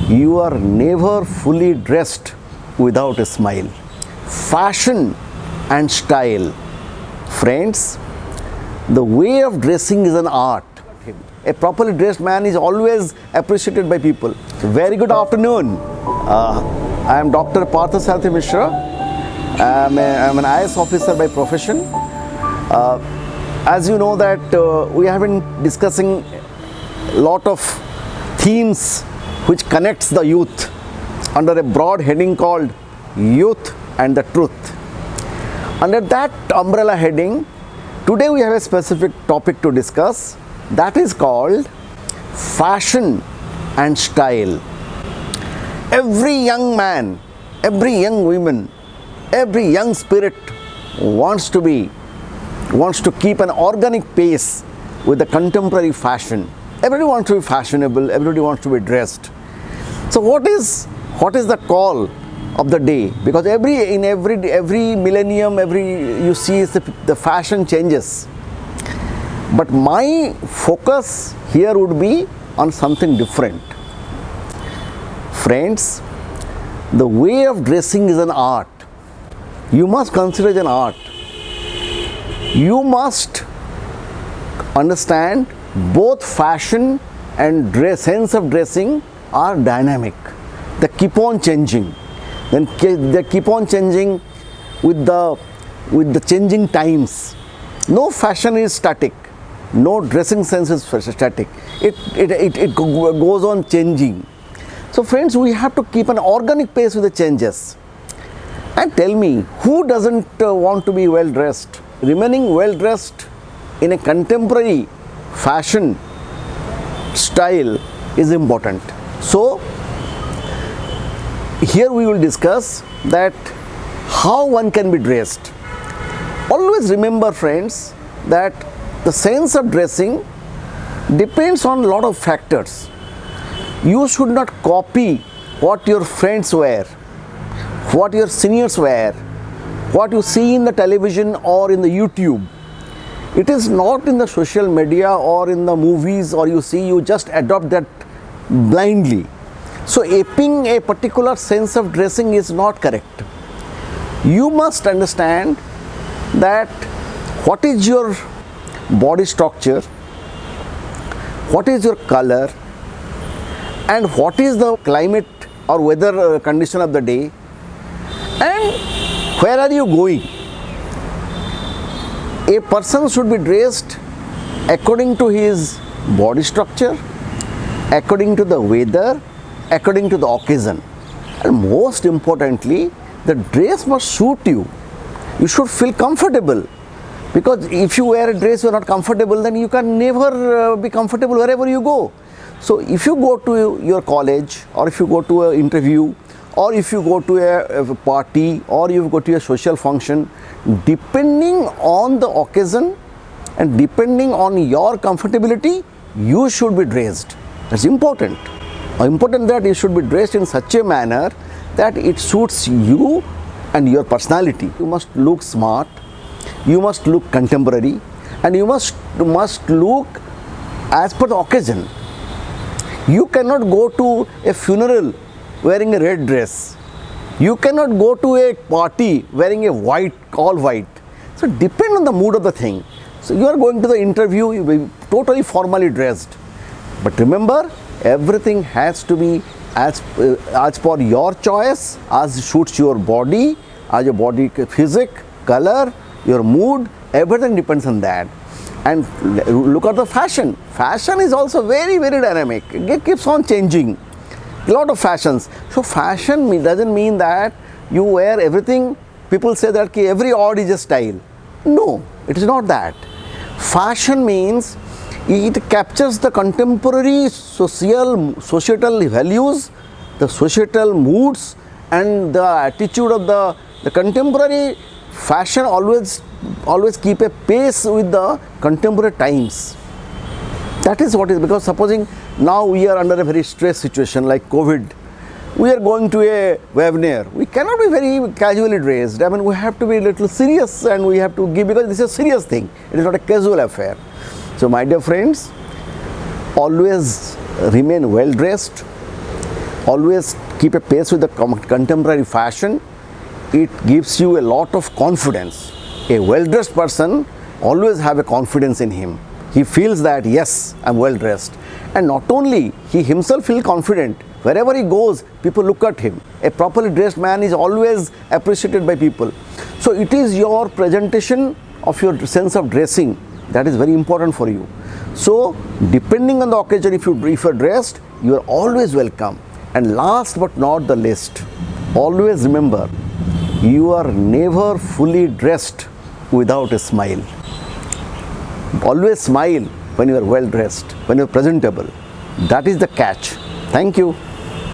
You are never fully dressed without a smile. Fashion and style. Friends, the way of dressing is an art. A properly dressed man is always appreciated by people. Very good afternoon. I am Dr. Parthasarathy Mishra. I am an IAS officer by profession. As you know that we have been discussing a lot of themes which connects the youth under a broad heading called Youth and the Truth. Under that umbrella heading, today we have a specific topic to discuss that is called fashion and style. Every young man, every young woman, every young spirit wants to keep an organic pace with the contemporary fashion. Everybody wants to be fashionable, everybody wants to be dressed. So what is the call of the day? Because every millennium, you see the fashion changes. But my focus here would be on something different. Friends, the way of dressing is an art. You must consider it an art. You must understand both fashion and sense of dressing are dynamic. They keep on changing. Then they keep on changing with the changing times. No fashion is static. No dressing sense is static. It goes on changing. So friends, we have to keep an organic pace with the changes. And tell me, who doesn't want to be well dressed? Remaining well dressed in a contemporary fashion style is important. So here we will discuss that how one can be dressed. Always remember, friends, that the sense of dressing depends on a lot of factors. You should not copy what your friends wear, what your seniors wear, what you see in the television or in the YouTube. It is not in the social media or in the movies or you just adopt that blindly. So aping a particular sense of dressing is not correct. You must understand that what is your body structure, what is your color, and what is the climate or weather condition of the day, and where are you going. A person should be dressed according to his body structure, according to the weather, according to the occasion, and most importantly, the dress must suit you. You should feel comfortable, because if you wear a dress you are not comfortable, then you can never be comfortable wherever you go. So if you go to your college, or if you go to an interview, or if you go to a party, or you go to a social function, depending on the occasion and depending on your comfortability, you should be dressed. That's important. Important that you should be dressed in such a manner that it suits you and your personality. You must look smart, you must look contemporary, and you must look as per the occasion. You cannot go to a funeral wearing a red dress. You cannot go to a party wearing a all white. So depend on the mood of the thing. So you are going to the interview, you will be totally formally dressed. But remember, everything has to be as per your choice, as suits your body, as your body physique, color, your mood, everything depends on that. And look at the fashion. Fashion is also very, very dynamic. It keeps on changing. A lot of fashions. So fashion doesn't mean that you wear everything. People say that every odd is a style. No, it is not that. Fashion means it captures the contemporary societal values, the societal moods, and the attitude of the contemporary fashion always keep a pace with the contemporary times. That is what is, because supposing now we are under a very stress situation like COVID, we are going to a webinar. We cannot be very casually dressed. I mean, we have to be a little serious, and we have to give, because this is a serious thing. It is not a casual affair. So my dear friends, always remain well dressed. always keep a pace with the contemporary fashion. It gives you a lot of confidence. A well-dressed person always have a confidence in him. He feels that yes, I'm well dressed, and not only he himself feels confident. Wherever he goes, people look at him. A properly dressed man is always appreciated by people. So it is your presentation of your sense of dressing that is very important for you. So depending on the occasion, if you're dressed, you are always welcome. And last but not the least, always remember, you are never fully dressed without a smile. Always smile when you are well dressed, when you are presentable. That is the catch. Thank you.